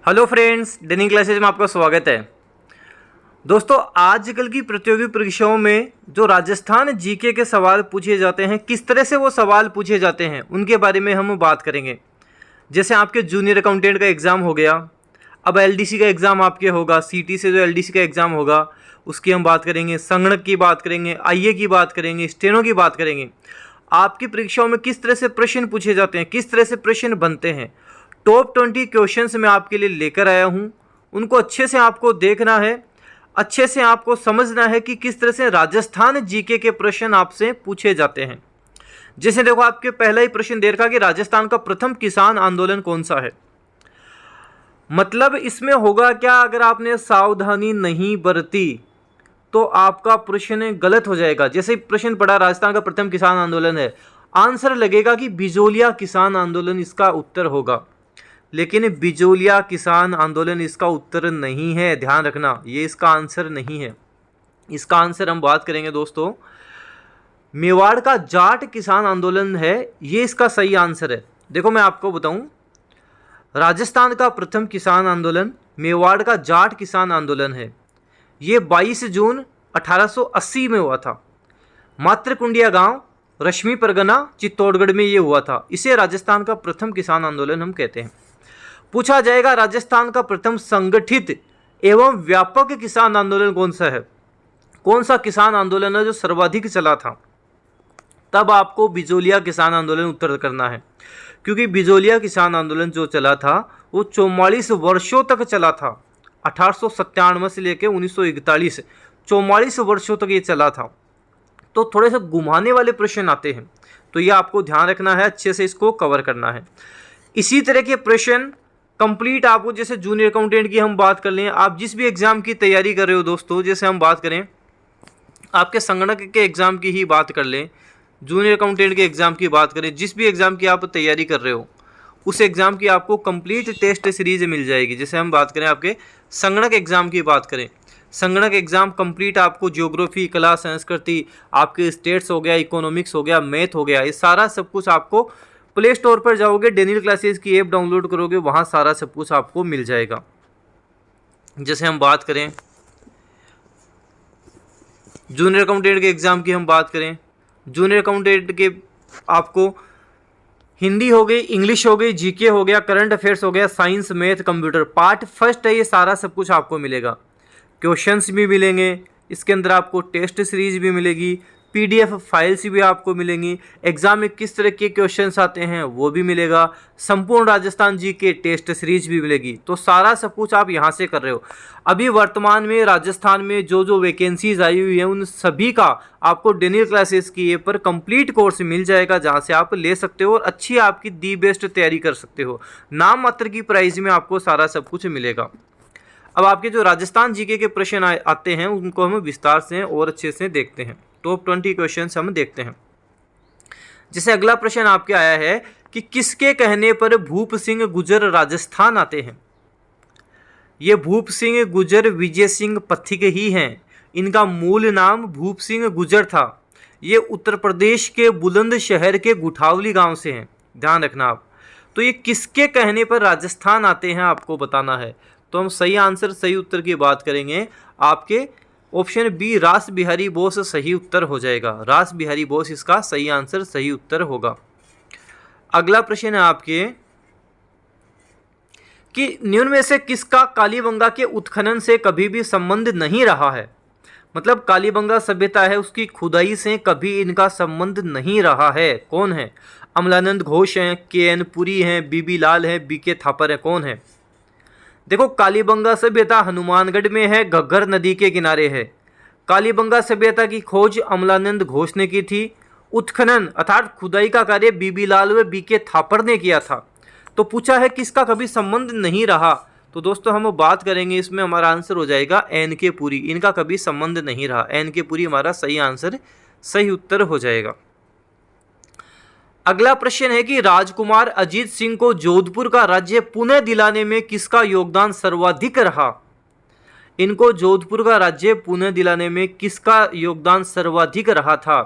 Hello friends, डेनिंग classes में आपका स्वागत है। दोस्तों, आजकल की प्रतियोगी परीक्षाओं में जो राजस्थान जीके के सवाल पूछे जाते हैं, किस तरह से वो सवाल पूछे जाते हैं उनके बारे में हम बात करेंगे। जैसे आपके जूनियर अकाउंटेंट का एग्ज़ाम हो गया, अब एलडीसी का एग्ज़ाम आपके होगा, सीटी से जो एलडीसी का एग्ज़ाम होगा उसकी हम बात करेंगे, संगणक की बात करेंगे, आईए की बात करेंगे, स्टेनो की बात करेंगे। आपकी परीक्षाओं में किस तरह से प्रश्न पूछे जाते हैं, किस तरह से प्रश्न बनते हैं, टॉप 20 क्वेश्चंस मैं आपके लिए लेकर आया हूं। उनको अच्छे से आपको देखना है, अच्छे से आपको समझना है कि किस तरह से राजस्थान जीके के प्रश्न आपसे पूछे जाते हैं। जैसे देखो, आपके पहला ही प्रश्न दे रखा कि राजस्थान का प्रथम किसान आंदोलन कौन सा है। मतलब इसमें होगा क्या, अगर आपने सावधानी नहीं बरती तो आपका प्रश्न गलत हो जाएगा। जैसे ही प्रश्न पढ़ा राजस्थान का प्रथम किसान आंदोलन है, आंसर लगेगा कि बिजोलिया किसान आंदोलन इसका उत्तर होगा, लेकिन बिजोलिया किसान आंदोलन इसका उत्तर नहीं है। ध्यान रखना, ये इसका आंसर नहीं है। इसका आंसर हम बात करेंगे दोस्तों, मेवाड़ का जाट किसान आंदोलन है, ये इसका सही आंसर है। देखो मैं आपको बताऊं, राजस्थान का प्रथम किसान आंदोलन मेवाड़ का जाट किसान आंदोलन है। ये 22 जून 1880 में हुआ था। मातृकुंडिया गांव, रश्मि परगना, चित्तौड़गढ़ में ये हुआ था। इसे राजस्थान का प्रथम किसान आंदोलन हम कहते हैं। पूछा जाएगा राजस्थान का प्रथम संगठित एवं व्यापक किसान आंदोलन कौन सा है, कौन सा किसान आंदोलन है जो सर्वाधिक चला था, तब आपको बिजोलिया किसान आंदोलन उत्तर करना है। क्योंकि बिजोलिया किसान आंदोलन जो चला था वो 44 वर्षों तक चला था। 1897 से लेकर 1941, 44 वर्षों तक ये चला था। तो थोड़े से घुमाने वाले प्रश्न आते हैं, तो ये आपको ध्यान रखना है, अच्छे से इसको कवर करना है। इसी तरह के प्रश्न कंप्लीट आपको, जैसे जूनियर अकाउंटेंट की हम बात कर लें, आप जिस भी एग्ज़ाम की तैयारी कर रहे हो दोस्तों, जैसे हम बात करें आपके संगणक के एग्ज़ाम की ही बात कर लें, जूनियर अकाउंटेंट के एग्ज़ाम की बात करें, जिस भी एग्ज़ाम की आप तैयारी कर रहे हो उस एग्ज़ाम की आपको कंप्लीट टेस्ट सीरीज मिल जाएगी। जैसे हम बात करें आपके संगणक एग्ज़ाम की बात करें, संगणक एग्ज़ाम कंप्लीट आपको ज्योग्राफी, कला, संस्कृति, आपके स्टेट्स हो गया, इकोनॉमिक्स हो गया, मैथ हो गया, ये सारा सब कुछ आपको प्ले स्टोर पर जाओगे, डेनियल क्लासेस की ऐप डाउनलोड करोगे, वहाँ सारा सब कुछ आपको मिल जाएगा। जैसे हम बात करें जूनियर अकाउंटेंट के एग्ज़ाम की, हम बात करें जूनियर अकाउंटेंट के आपको हिंदी हो गई, इंग्लिश हो गई, जीके हो गया, करंट अफेयर्स हो गया, science, math, computer, part first है, ये सारा सब कुछ आपको मिलेगा। क्वेश्चंस भी मिलेंगे, इसके अंदर आपको टेस्ट सीरीज भी मिलेगी, पीडीएफ फाइल्स भी आपको मिलेंगी, एग्जाम में किस तरह के क्वेश्चंस आते हैं वो भी मिलेगा, संपूर्ण राजस्थान जी के टेस्ट सीरीज भी मिलेगी। तो सारा सब कुछ आप यहाँ से कर रहे हो। अभी वर्तमान में राजस्थान में जो जो वैकेंसीज आई हुई हैं उन सभी का आपको डेनियल क्लासेस की ऐप पर कंप्लीट कोर्स मिल जाएगा, जहाँ से आप ले सकते हो और अच्छी आपकी दी बेस्ट तैयारी कर सकते हो। नाम मात्र की प्राइस में आपको सारा सब कुछ मिलेगा। अब आपके जो राजस्थान जीके के प्रश्न आते हैं उनको हम विस्तार से और अच्छे से देखते हैं। टॉप 20 क्वेश्चन हम देखते हैं। जैसे अगला प्रश्न आपके आया है कि किसके कहने पर भूप सिंह गुजर राजस्थान आते हैं। ये भूप सिंह गुजर विजय सिंह पथिक ही हैं। इनका मूल नाम भूप सिंह गुजर था। ये उत्तर प्रदेश के बुलंदशहर के गुठावली गांव से हैं, ध्यान रखना आप। तो ये किसके कहने पर राजस्थान आते हैं आपको बताना है। तो हम सही आंसर, सही उत्तर की बात करेंगे, आपके ऑप्शन बी रास बिहारी बोस सही उत्तर हो जाएगा। रास बिहारी बोस इसका सही आंसर, सही उत्तर होगा। अगला प्रश्न है आपके कि निम्न में से किसका कालीबंगा के उत्खनन से कभी भी संबंध नहीं रहा है। मतलब कालीबंगा सभ्यता है उसकी खुदाई से कभी इनका संबंध नहीं रहा है। कौन है? अमलानंद घोष हैं, के.एन. पुरी हैं, बीबी लाल हैं, बी.के. थापर हैं। कौन है? देखो, कालीबंगा सभ्यता हनुमानगढ़ में है, घग्गर नदी के किनारे है। कालीबंगा सभ्यता की खोज अमलानंद घोष ने की थी। उत्खनन अर्थात खुदाई का कार्य बीबी लाल व बी.के. थापर ने किया था। तो पूछा है किसका कभी संबंध नहीं रहा, तो दोस्तों हम बात करेंगे, इसमें हमारा आंसर हो जाएगा एन.के. पुरी। इनका कभी संबंध नहीं रहा। एन.के. पुरी हमारा सही आंसर, सही उत्तर हो जाएगा। अगला प्रश्न है कि राजकुमार अजीत सिंह को जोधपुर का राज्य पुनः दिलाने में किसका योगदान सर्वाधिक रहा। इनको जोधपुर का राज्य पुनः दिलाने में किसका योगदान सर्वाधिक रहा था?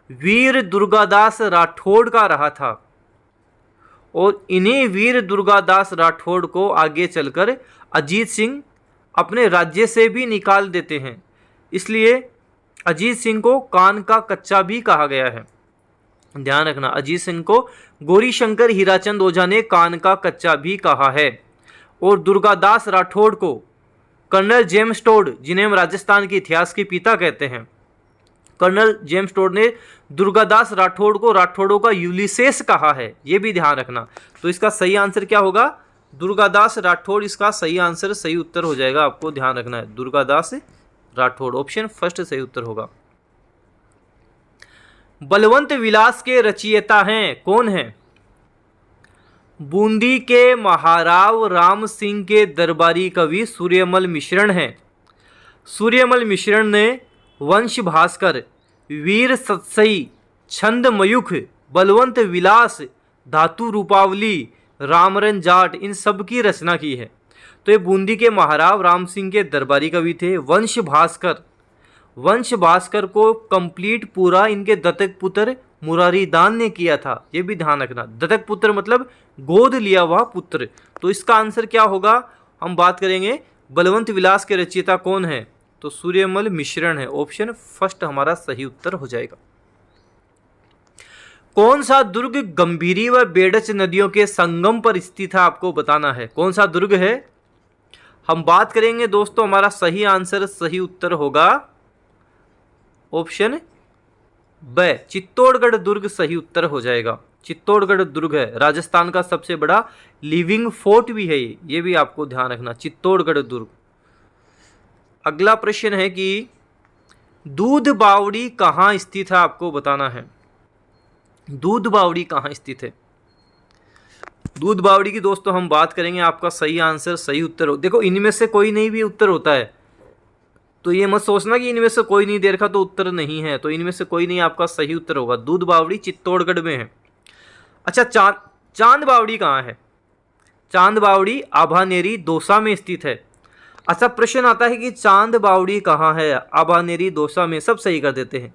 वीर दुर्गादास राठौड़ का रहा था। और इन्हीं वीर दुर्गादास राठौड़ को आगे चलकर अजीत सिंह अपने राज्य से भी निकाल देते हैं। इसलिए अजीत सिंह को कान का कच्चा भी कहा गया है। ध्यान रखना, अजीत सिंह को गौरीशंकर हीराचंद ओझा ने कान का कच्चा भी कहा है। और दुर्गादास राठौड़ को कर्नल जेम्स टोड, जिन्हें हम राजस्थान के इतिहास के पिता कहते हैं, कर्नल जेम्स टोड ने दुर्गादास राठौड़ को राठौड़ों का यूलिसेस कहा है। ये भी ध्यान रखना। तो इसका सही आंसर क्या होगा? दुर्गादास राठौड़ इसका सही आंसर, सही उत्तर हो जाएगा। आपको ध्यान रखना है, दुर्गादास राठौड़ ऑप्शन फर्स्ट सही उत्तर होगा। बलवंत विलास के रचयिता हैं, कौन हैं? बूंदी के महाराव राम सिंह के दरबारी कवि सूर्यमल मिश्रण हैं। सूर्यमल मिश्रण ने वंश भास्कर, वीर सतसई, छंद मयूख, बलवंत विलास, धातु रूपावली, रामरन जाट, इन सब की रचना की है। तो ये बूंदी के महाराव राम सिंह के दरबारी कवि थे। वंश भास्कर को कंप्लीट पूरा इनके दत्तक पुत्र मुरारी दान ने किया था। ये भी ध्यान रखना, दत्तक पुत्र मतलब गोद लिया हुआ पुत्र। तो इसका आंसर क्या होगा? हम बात करेंगे बलवंत विलास के रचयिता कौन है, तो सूर्यमल मिश्रण है। ऑप्शन फर्स्ट हमारा सही उत्तर हो जाएगा। कौन सा दुर्ग गंभीरी व बेडच नदियों के संगम पर स्थित है? आपको बताना है कौन सा दुर्ग है। हम बात करेंगे दोस्तों, हमारा सही आंसर, सही उत्तर होगा ऑप्शन ब, चित्तौड़गढ़ दुर्ग सही उत्तर हो जाएगा। चित्तौड़गढ़ दुर्ग है, राजस्थान का सबसे बड़ा लिविंग फोर्ट भी है ये भी आपको ध्यान रखना, चित्तौड़गढ़ दुर्ग। अगला प्रश्न है कि दूध बावड़ी कहाँ स्थित है? आपको बताना है दूध बावड़ी कहाँ स्थित है। दूध बावड़ी की दोस्तों हम बात करेंगे, आपका सही आंसर, सही उत्तर हो। देखो इनमें से कोई नहीं भी उत्तर होता है, तो ये मत सोचना कि इनमें से कोई नहीं दे रखा तो उत्तर नहीं है। तो इनमें से कोई नहीं आपका सही उत्तर होगा। दूध बावड़ी चित्तौड़गढ़ में है। अच्छा, चांद बावड़ी कहाँ है? चांद बावड़ी आभानेरी दौसा में स्थित है। अच्छा, प्रश्न आता है कि चांद बावड़ी कहाँ है? आभानेरी दौसा में, सब सही कर देते हैं।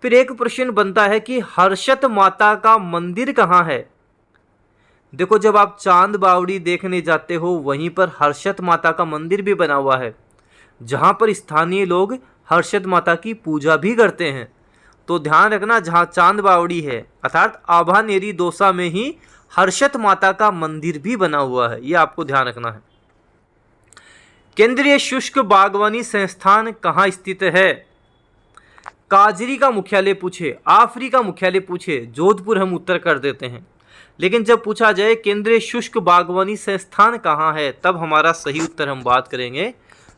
फिर एक प्रश्न बनता है कि हर्षत माता का मंदिर कहाँ है? देखो जब आप चांद बावड़ी देखने जाते हो वहीं पर हर्षत माता का मंदिर भी बना हुआ है, जहाँ पर स्थानीय लोग हर्षत माता की पूजा भी करते हैं। तो ध्यान रखना, जहाँ चांद बावड़ी है अर्थात आभानेरी दौसा में ही हर्षत माता का मंदिर भी बना हुआ है, ये आपको ध्यान रखना है। केंद्रीय शुष्क बागवानी संस्थान कहाँ स्थित है? काजरी का मुख्यालय पूछे, आफरी का मुख्यालय पूछे, जोधपुर हम उत्तर कर देते हैं। लेकिन जब पूछा जाए केंद्रीय शुष्क बागवानी संस्थान कहाँ है, तब हमारा सही उत्तर हम बात करेंगे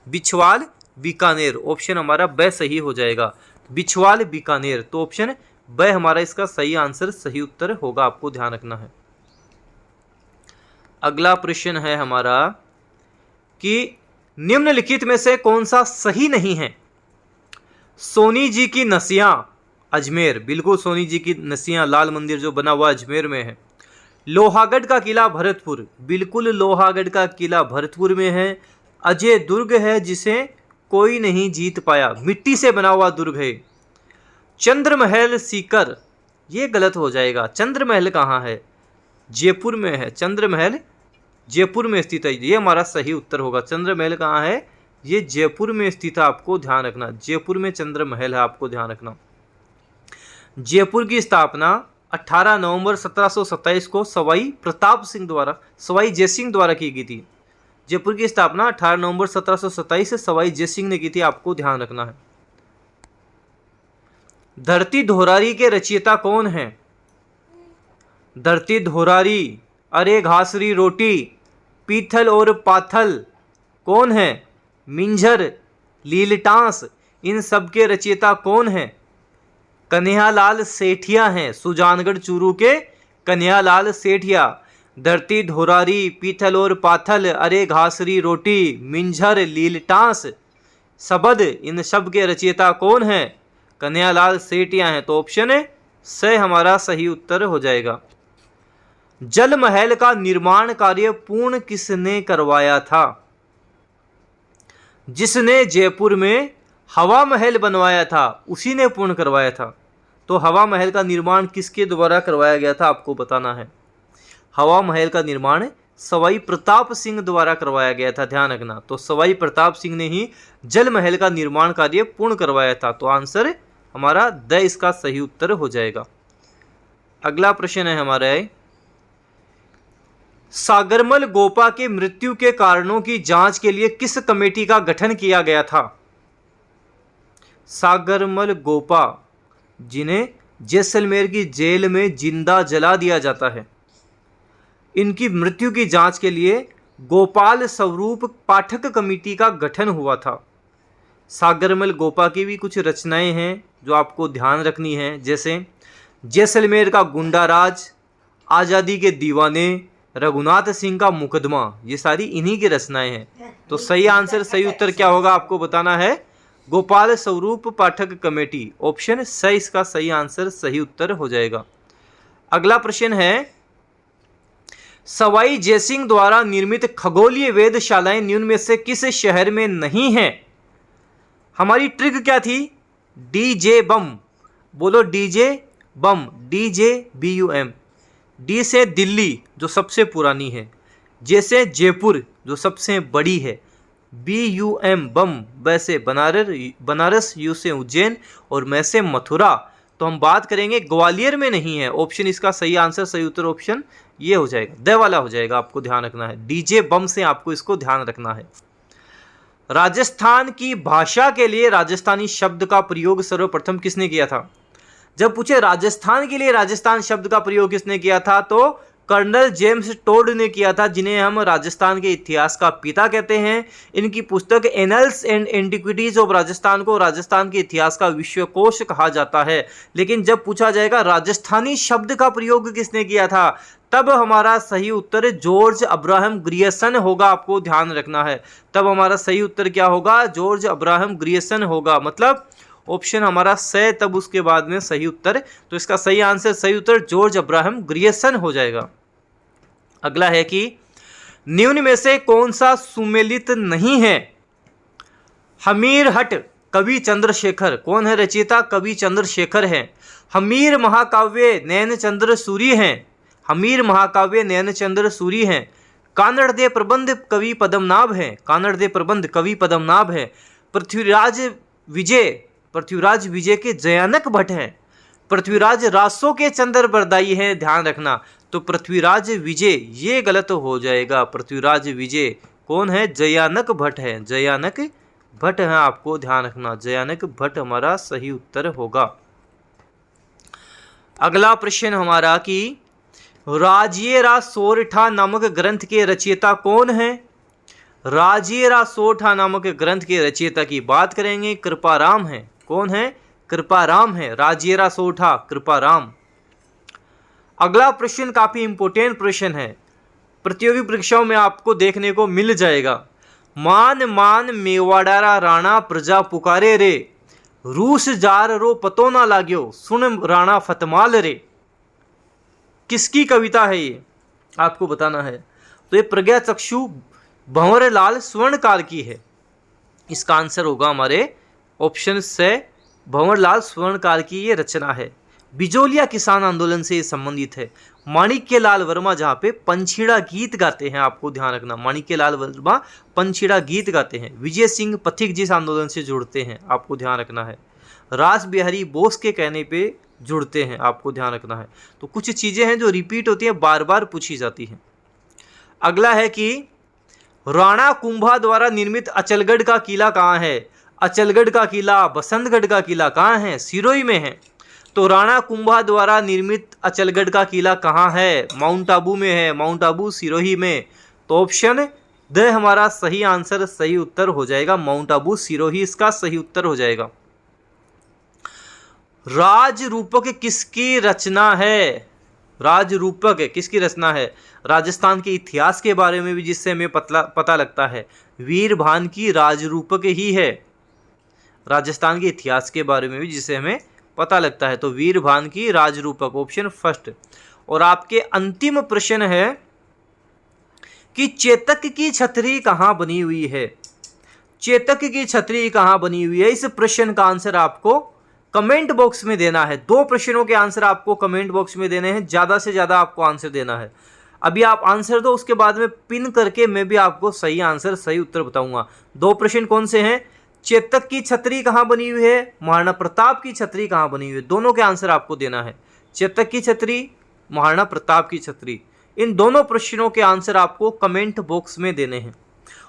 बिछवाल बीकानेर। ऑप्शन हमारा ब सही हो जाएगा, बिछवाल बीकानेर। तो ऑप्शन ब हमारा इसका सही आंसर, सही उत्तर होगा, आपको ध्यान रखना है। अगला प्रश्न है हमारा कि निम्नलिखित में से कौन सा सही नहीं है? सोनी जी की नसियां अजमेर, बिल्कुल सोनी जी की नसियां, लाल मंदिर जो बना हुआ अजमेर में है। लोहागढ़ का किला भरतपुर, बिल्कुल लोहागढ़ का किला भरतपुर में है। अजय दुर्ग है जिसे कोई नहीं जीत पाया, मिट्टी से बना हुआ दुर्ग है। चंद्रमहल सीकर, ये गलत हो जाएगा। चंद्रमहल कहाँ है? जयपुर में है। चंद्रमहल जयपुर में स्थित है, ये हमारा सही उत्तर होगा। चंद्रमहल कहाँ है? ये जयपुर में स्थित है, आपको ध्यान रखना। जयपुर में चंद्रमहल है, आपको ध्यान रखना। जयपुर की स्थापना 18 नवंबर 1727 को सवाई जयसिंह द्वारा की गई थी। जयपुर की स्थापना 18 नवंबर 1727 से सवाई जयसिंह ने की थी, आपको ध्यान रखना है। धरती धोरारी के रचयिता कौन है? धरती धोरारी, अरे घासरी रोटी, पीथल और पाथल, कौन है? मिंझर, लीलटांस, इन सब के रचयिता कौन है? कन्हैयालाल सेठिया हैं, सुजानगढ़ चूरू के कन्हैयालाल सेठिया। धरती धोरारी, पीथल और पाथल, अरे घासरी रोटी, मिंझर, लीलटांस, सबद, इन सब के रचयिता कौन है? कन्हैयालाल सेठिया हैं। तो ऑप्शन से हमारा सही उत्तर हो जाएगा। जल महल का निर्माण कार्य पूर्ण किसने करवाया था? जिसने जयपुर में हवा महल बनवाया था उसी ने पूर्ण करवाया था। तो हवा महल का निर्माण किसके द्वारा करवाया गया था, आपको बताना है। हवा महल का निर्माण सवाई प्रताप सिंह द्वारा करवाया गया था, ध्यान रखना। तो सवाई प्रताप सिंह ने ही जल महल का निर्माण कार्य पूर्ण करवाया था। तो आंसर हमारा द इसका सही उत्तर हो जाएगा। अगला प्रश्न है हमारा सागरमल गोपा के मृत्यु के कारणों की जांच के लिए किस कमेटी का गठन किया गया था? सागरमल गोपा जिन्हें जैसलमेर की जेल में जिंदा जला दिया जाता है, इनकी मृत्यु की जांच के लिए गोपाल स्वरूप पाठक कमेटी का गठन हुआ था। सागरमल गोपा की भी कुछ रचनाएं हैं जो आपको ध्यान रखनी है, जैसे जैसलमेर का गुंडा राज, आज़ादी के दीवाने, रघुनाथ सिंह का मुकदमा, ये सारी इन्हीं की रचनाएं हैं। तो सही आंसर, सही उत्तर क्या होगा आपको बताना है, गोपाल स्वरूप पाठक कमेटी। ऑप्शन सी इसका सही आंसर, सही उत्तर हो जाएगा। अगला प्रश्न है सवाई जयसिंह द्वारा निर्मित खगोलीय वेधशालाएं निम्न में से किस शहर में नहीं हैं? हमारी ट्रिक क्या थी? डीजे बम, बोलो डीजे बम, DJBUM। डी से दिल्ली जो सबसे पुरानी है, जे से जयपुर जो सबसे बड़ी है, BUM बम, वैसे बनारस, यू से उज्जैन और मैं से मथुरा। तो हम बात करेंगे ग्वालियर में नहीं है। ऑप्शन इसका सही आंसर, सही उत्तर ऑप्शन ये हो जाएगा, द वाला हो जाएगा। आपको ध्यान रखना है, डीजे बम से आपको इसको ध्यान रखना है। राजस्थान की भाषा के लिए राजस्थानी शब्द का प्रयोग सर्वप्रथम किसने किया था? जब पूछे राजस्थान के लिए राजस्थान शब्द का प्रयोग किसने किया था, तो कर्नल जेम्स टोड ने किया था, जिन्हें हम राजस्थान के इतिहास का पिता कहते हैं। इनकी पुस्तक annuls and antiquities of Rajasthan को राजस्थान के इतिहास का विश्वकोश कहा जाता है। लेकिन जब पूछा जाएगा राजस्थानी शब्द का प्रयोग किसने किया था, तब हमारा सही उत्तर जॉर्ज अब्राहम ग्रियर्सन होगा। आपको ध्यान रखना है, तब हमारा सही उत्तर क्या होगा, जॉर्ज अब्राहम ग्रियर्सन होगा। मतलब ऑप्शन हमारा से, तब उसके बाद में सही उत्तर। तो इसका सही आंसर, सही उत्तर जॉर्ज अब्राहम ग्रियर्सन हो जाएगा। अगला है कि निम्न में से कौन सा सुमेलित नहीं है? हमीर हट कवि चंद्रशेखर, कौन है रचयिता? कवि चंद्रशेखर हैं। हमीर महाकाव्य नैनचंद्र सूरी हैं, हमीर महाकाव्य नैनचंद्र सूरी हैं। कानड़ दे प्रबंध कवि पद्मनाभ हैं, कानड़ दे प्रबंध कवि पद्मनाभ हैं। पृथ्वीराज विजय के जयानक भट्ट हैं। पृथ्वीराज रासो के चंद्र बरदाई हैं, ध्यान रखना। तो पृथ्वीराज विजय ये गलत हो जाएगा। पृथ्वीराज विजय कौन है? जयानक भट्ट है, जयानक भट्ट है, आपको ध्यान रखना, जयानक भट्ट हमारा सही उत्तर होगा। अगला प्रश्न हमारा कि राजियरा सोरठा नामक ग्रंथ के रचयिता कौन है? राजियरा सोरठा नामक ग्रंथ के रचयिता की बात करेंगे, कृपाराम है। कौन है? कृपाराम है। राजियरा सोरठा कृपाराम। अगला प्रश्न काफी इंपोर्टेंट प्रश्न है, प्रतियोगी परीक्षाओं में आपको देखने को मिल जाएगा। मान मान मेवाड़ारा राणा प्रजा पुकारे रे, रूस जार रो पतो ना लाग्यो, सुन राणा फतमाल रे। किसकी कविता है ये, आपको बताना है। तो ये प्रज्ञा चक्षु भंवरलाल स्वर्णकार की है। इसका आंसर होगा हमारे ऑप्शन से, भंवरलाल स्वर्णकार की ये रचना है। बिजोलिया किसान आंदोलन से संबंधित है। माणिक्यलाल वर्मा जहाँ पे पंछीड़ा गीत गाते हैं, आपको ध्यान रखना, माणिक्यलाल वर्मा पंछीड़ा गीत गाते हैं। विजय सिंह पथिक जिस आंदोलन से जुड़ते हैं, आपको ध्यान रखना है। रास बिहारी बोस के कहने पे जुड़ते हैं, आपको ध्यान रखना है। तो कुछ चीज़ें हैं जो रिपीट होती हैं, बार बार पूछी जाती हैं। अगला है कि राणा कुंभा द्वारा निर्मित अचलगढ़ का किला कहाँ है? अचलगढ़ का किला, बसंतगढ़ का किला कहाँ है? सिरोही में है। तो राणा कुंभा द्वारा निर्मित अचलगढ़ का किला कहाँ है? माउंट आबू में है, माउंट आबू सिरोही में। तो ऑप्शन द हमारा सही आंसर, सही उत्तर हो जाएगा, माउंट आबू सिरोही इसका सही उत्तर हो जाएगा। राजरूपक किसकी रचना है? राजरूपक किसकी रचना है? राजस्थान के इतिहास के बारे में भी जिससे हमें पता लगता है, वीरभान की राजरूपक ही है। राजस्थान के इतिहास के बारे में भी जिससे हमें पता लगता है, तो वीरभान की राजरूपक, ऑप्शन फर्स्ट। और आपके अंतिम प्रश्न है कि चेतक की छतरी कहाँ बनी हुई है? चेतक की छतरी कहाँ बनी हुई है? इस प्रश्न का आंसर आपको कमेंट बॉक्स में देना है। 2 प्रश्नों के आंसर आपको कमेंट बॉक्स में देने हैं, ज़्यादा से ज़्यादा आपको आंसर देना है। अभी आप आंसर दो, उसके बाद में पिन करके मैं भी आपको सही आंसर, सही उत्तर बताऊंगा। 2 प्रश्न कौन से हैं? चेतक की छतरी कहाँ बनी हुई है, महाराणा प्रताप की छतरी कहाँ बनी हुई है, दोनों के आंसर आपको देना है। चेतक की छतरी, महाराणा प्रताप की छतरी, इन दोनों प्रश्नों के आंसर आपको कमेंट बॉक्स में देने हैं।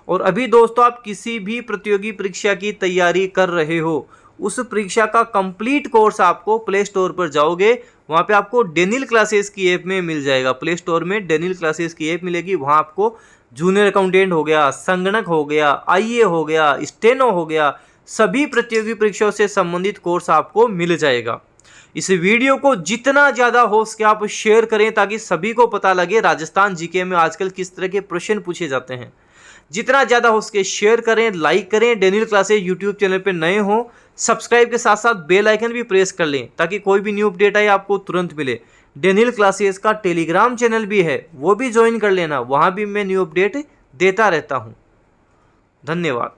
और अभी दोस्तों आप किसी भी प्रतियोगी परीक्षा की तैयारी कर रहे हो, उस परीक्षा का कंप्लीट कोर्स आपको प्ले स्टोर पर जाओगे, वहाँ पे आपको डेनियल क्लासेस की ऐप में मिल जाएगा। प्ले स्टोर में डेनियल क्लासेस की ऐप मिलेगी, वहाँ आपको जूनियर अकाउंटेंट हो गया, संगणक हो गया, आईए हो गया, स्टेनो हो गया, सभी प्रतियोगी परीक्षाओं से संबंधित कोर्स आपको मिल जाएगा। इस वीडियो को जितना ज़्यादा हो सके आप शेयर करें, ताकि सभी को पता लगे राजस्थान जीके में आजकल किस तरह के प्रश्न पूछे जाते हैं। जितना ज़्यादा हो सके शेयर करें, लाइक करें। डेनियल क्लासेस यूट्यूब चैनल पे नए हो, सब्सक्राइब के साथ साथ बेल आइकन भी प्रेस कर लें, ताकि कोई भी न्यू अपडेट आए आपको तुरंत मिले। डेनियल क्लासेस का टेलीग्राम चैनल भी है, वो भी ज्वाइन कर लेना, वहाँ भी मैं न्यू अपडेट देता रहता हूँ। धन्यवाद।